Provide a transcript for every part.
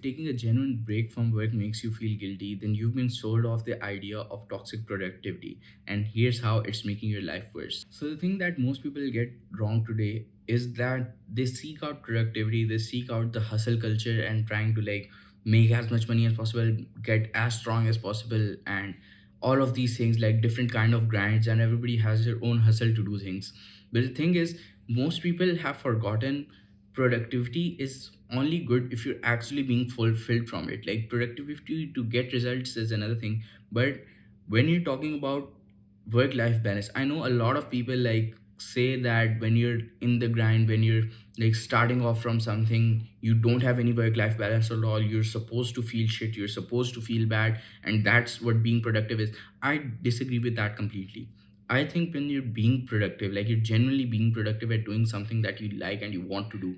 taking a genuine break from work makes you feel guilty, then you've been sold off the idea of toxic productivity. And here's how it's making your life worse. So, the thing that most people get wrong today is that they seek out productivity, they seek out the hustle culture and trying to make as much money as possible, get as strong as possible, and all of these things like different kind of grinds, and everybody has their own hustle to do things. But the thing is, most people have forgotten productivity is only good if you're actually being fulfilled from it. Like productivity to get results is another thing, but when you're talking about work life balance, I know a lot of people say that when you're in the grind, when you're starting off from something, you don't have any work life balance at all, you're supposed to feel shit, you're supposed to feel bad, and that's what being productive is. I disagree with that completely. I think when you're being productive, like you're genuinely being productive at doing something that you like and you want to do,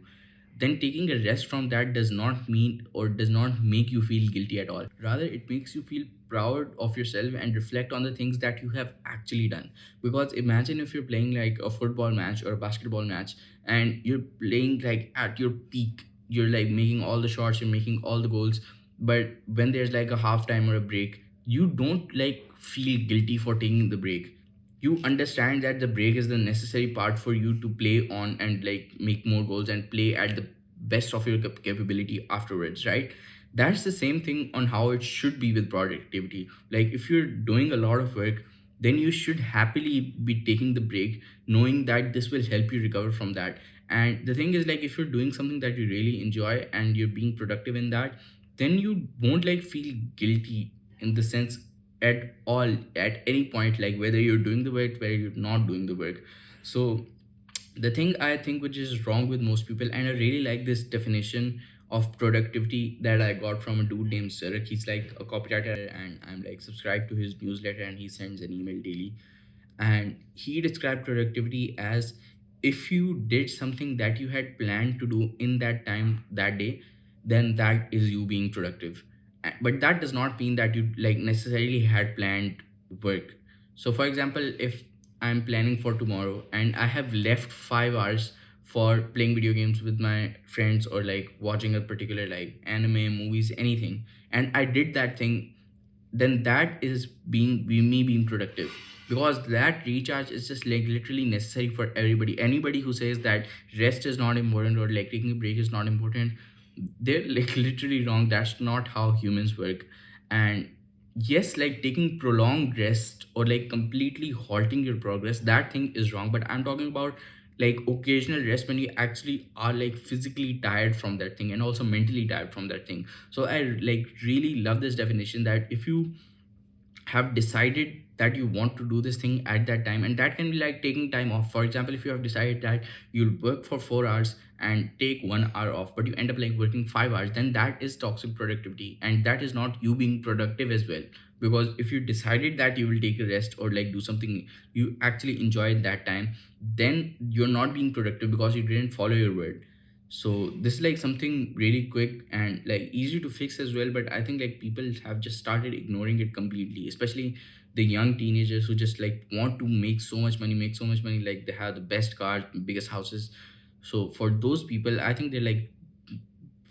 then taking a rest from that does not mean or does not make you feel guilty at all. Rather, it makes you feel proud of yourself and reflect on the things that you have actually done. Because imagine if you're playing like a football match or a basketball match and you're playing like at your peak, you're like making all the shots, you're making all the goals, but when there's like a halftime or a break, you don't feel guilty for taking the break. You understand that the break is the necessary part for you to play on and make more goals and play at the best of your capability afterwards, right? That's the same thing on how it should be with productivity. Like if you're doing a lot of work, then you should happily be taking the break, knowing that this will help you recover from that. And the thing is, like if you're doing something that you really enjoy and you're being productive in that, then you won't feel guilty in the sense at all at any point, like whether you're doing the work, whether you're not doing the work. So the thing I think which is wrong with most people, and I really like this definition of productivity that I got from a dude named Sarak. He's like a copywriter, and I'm like subscribed to his newsletter, and he sends an email daily. And he described productivity as if you did something that you had planned to do in that time that day, then that is you being productive. But that does not mean that you necessarily had planned work. So for example, if I'm planning for tomorrow and I have left 5 hours for playing video games with my friends or like watching a particular like anime, movies, anything, and I did that thing, then that is me being productive, because that recharge is just like literally necessary for everybody. Anybody who says that rest is not important or like taking a break is not important, they're like literally wrong. That's not how humans work. And yes, like taking prolonged rest or like completely halting your progress, that thing is wrong. But I'm talking about like occasional rest when you actually are like physically tired from that thing and also mentally tired from that thing. So I like really love this definition that if you have decided that you want to do this thing at that time, and that can be like taking time off. For example, if you have decided that you'll work for 4 hours and take 1 hour off, but you end up like working 5 hours, then that is toxic productivity, and that is not you being productive as well. Because if you decided that you will take a rest or like do something you actually enjoy at that time, then you're not being productive because you didn't follow your word. So this is like something really quick and like easy to fix as well, but I think like people have just started ignoring it completely, especially the young teenagers who just like want to make so much money, like they have the best cars, biggest houses. So for those people, I think they're like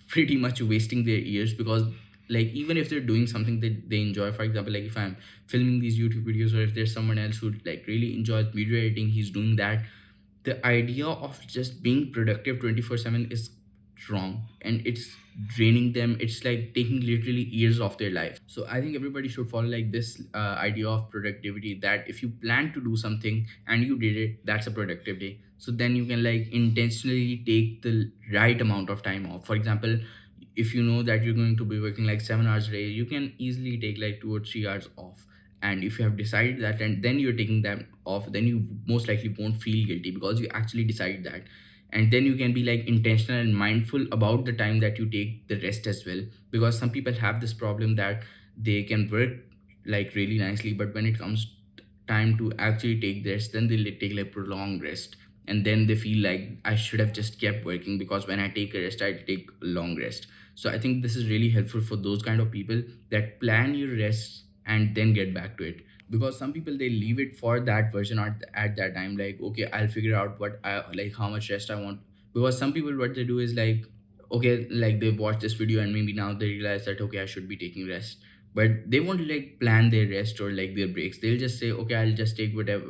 pretty much wasting their years, because like even if they're doing something that they enjoy, for example, like if I'm filming these YouTube videos, or if there's someone else who like really enjoys video editing, he's doing that, the idea of just being productive 24/7 is wrong, and it's draining them. It's like taking literally years of their life. So I think everybody should follow like this idea of productivity, that if you plan to do something and you did it, that's a productive day. So then you can like intentionally take the right amount of time off. For example, if you know that you're going to be working like 7 hours a day, you can easily take like 2 or 3 hours off. And if you have decided that and then you're taking them off, then you most likely won't feel guilty because you actually decided that. And then you can be like intentional and mindful about the time that you take the rest as well. Because some people have this problem that they can work like really nicely, but when it comes time to actually take this, then they take like prolonged rest, and then they feel like I should have just kept working, because when I take a rest I take a long rest. So I think this is really helpful for those kind of people that plan your rest and then get back to it. Because some people they leave it for that version at that time, like okay, I'll figure out what I like, how much rest I want. Because some people what they do is like, okay, like they watch this video and maybe now they realize that okay, I should be taking rest, but they won't like plan their rest or like their breaks. They'll just say okay, I'll just take whatever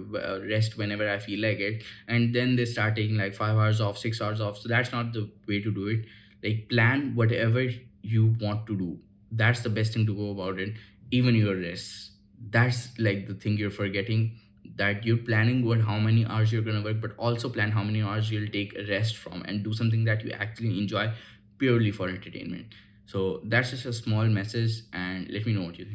rest whenever I feel like it, and then they start taking like 5 hours off, 6 hours off. So that's not the way to do it. Like plan whatever you want to do. That's the best thing to go about it. Even your rest, that's like the thing you're forgetting, that you're planning what how many hours you're gonna work, but also plan how many hours you'll take a rest from and do something that you actually enjoy purely for entertainment. So that's just a small message, and let me know what you think.